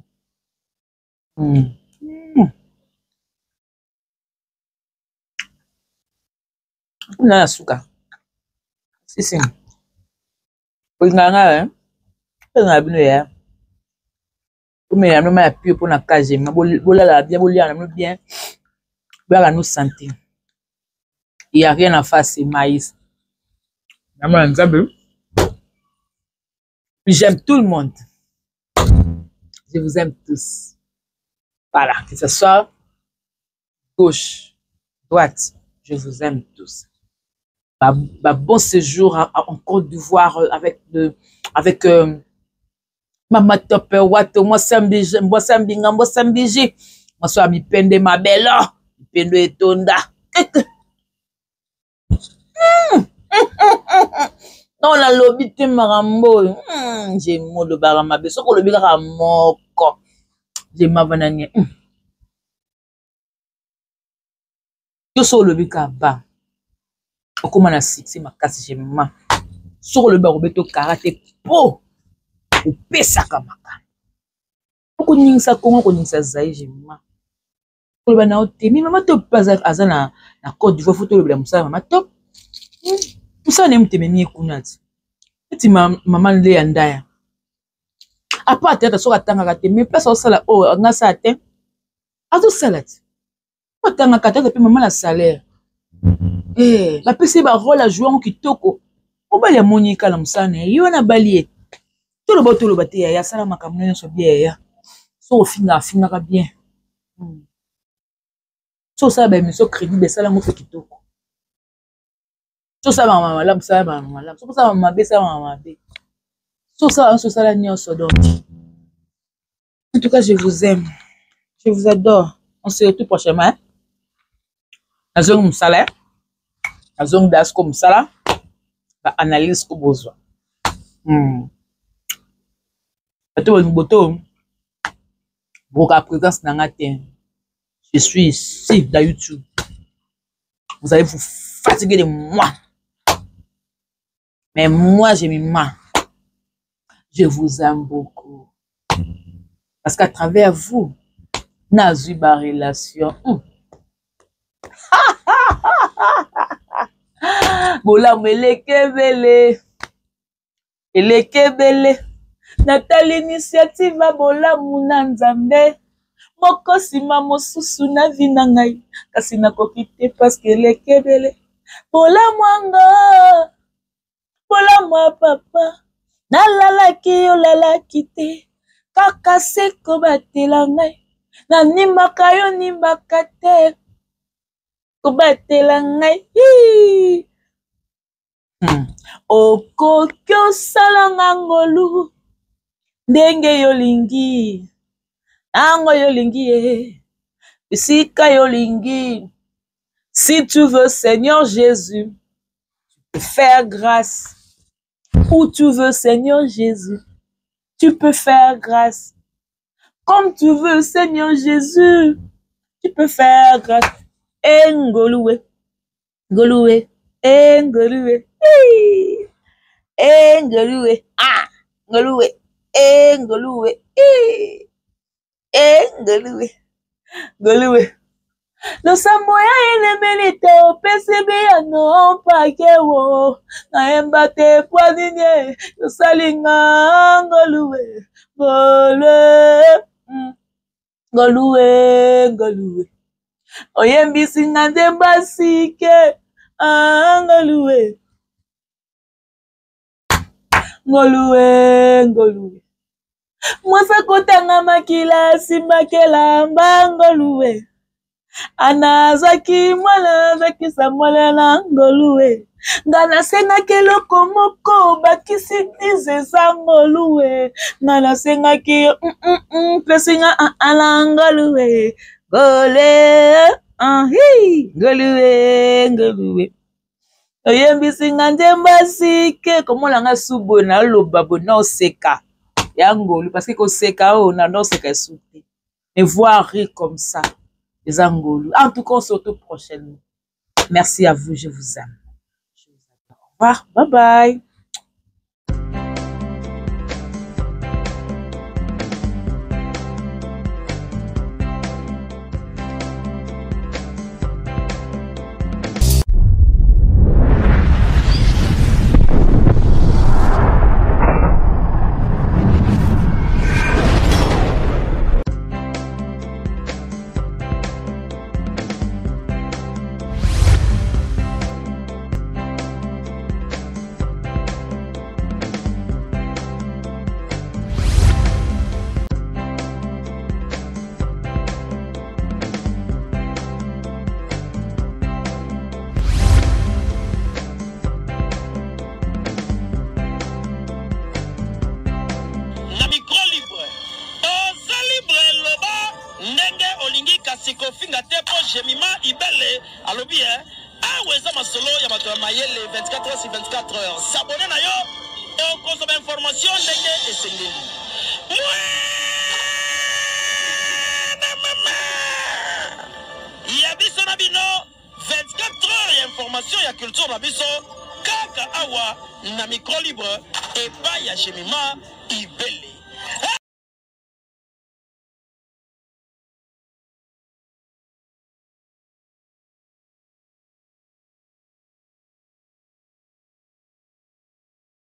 La suka. Si. Nganga, hein? Na bino ya. Comme il y a même appui pour la case, mais bolala bien, bolala bien. Voilà nous santé. Il n'y a rien à faire, c'est maïs. J'aime tout le monde. Je vous aime tous. Voilà, que ce soit gauche, droite, je vous aime tous. Bon séjour en Côte d'Ivoire avec Mama Top Wato, moi Sambiji, moi sois mi pende ma belle, mi pende etonda. Non, la lobby te marambo. J'ai mot de barama beso ko lobby ka moko. J'ai ma banane. Yo so lobby ka ba. Okoma na six makasi j'ai ma. So lobby ko beto karate po. Upesa kamaka. Oko ningisa kongo ko ningisa zai j'ai ma. Ko lobby na otemi mama to pas azana na Côte d'Ivoire photo lobby musala mama top. Musa ne mtemeni kunati. Eti maman le andaya. Apa tata soka tanga kate me pesa osala o ngasa ate. Azo salati. O tanga kate pe maman la salaire. La pesi ba rôle à jouer en kitoko. O ba ya monika la musane yo na balie. Tout le baté ya sala makamno so bien ya. So finga ka bien. So ça ba mi so crédit be sala mo fe kitoko. So ça maman malam ça maman malam. So ça maman be ça maman be. So ça la nyonso donc. En tout cas, je vous aime. Je vous adore. On se retrouve prochainement. Azong Msala. Azong Dasko Msala. Analyse au besoin. Je suis ici dans YouTube. Vous allez vous fatiguer de moi. Mais moi, j'ai mis main. Je vous aime beaucoup. Parce qu'à travers vous, Nazu ba relation. Bola melekebele. Elekebele. Natali initiative bola munanzambe. Moko sima mosusu na vina ngai. Kasi nakoki te parce que elekebele. Bola mwanga. Bola mwa papa. Nalalaki yo lalaki te. Kaka seko batela ngai. Na nimaka yo nimaka te. Kobatela ngai. Okoki osala nga ngolu. Ndenge yolingi. Ango yolingi ye. Bisika yolingi. Si tu veux, Seigneur Jésus, tu peux faire grâce. Où tu veux, Seigneur Jésus, tu peux faire grâce. Comme tu veux, Seigneur Jésus. Tu peux faire grâce. Ngoloué. Ngoloué. Ngoloué. Ngoloué. Ah. Ngoloué. Ngoloué. Ngoloué. Ngoloué. No samoya elemelite opesibi ya no pakewo na embate poaninye no salinga ngoluwe ngoluwe oyembisi nga ndemba sike ngoluwe mwasa kotanga makila simbakela ngoluwe anazaki mwana zaki samwala na ngoluwe nga nasengaki eloko moko bakisi dizeza ngoluwe nga nasengaki pesinga ala ngoluwe ngoluwe oyembisi nga ndemba sike komolanga subo na loba bona oseka ya ngolu parce que koseka o na noseka esute mais voir rire comme ça les Angolos. En tout cas, on se retrouve prochainement. Merci à vous, je vous aime. Je vous adore. Au revoir, bye bye. Sikofinga tepo Jemima Ibele alobi aweza masolo ya bato ya mayele 24 heures sur 24 heures s'abonner na yo et consommer information ndenge esengeli ya biso na bino 24 heures ya information ya culture na biso kaka awa na micro libre et pas ya Jemima Ibele.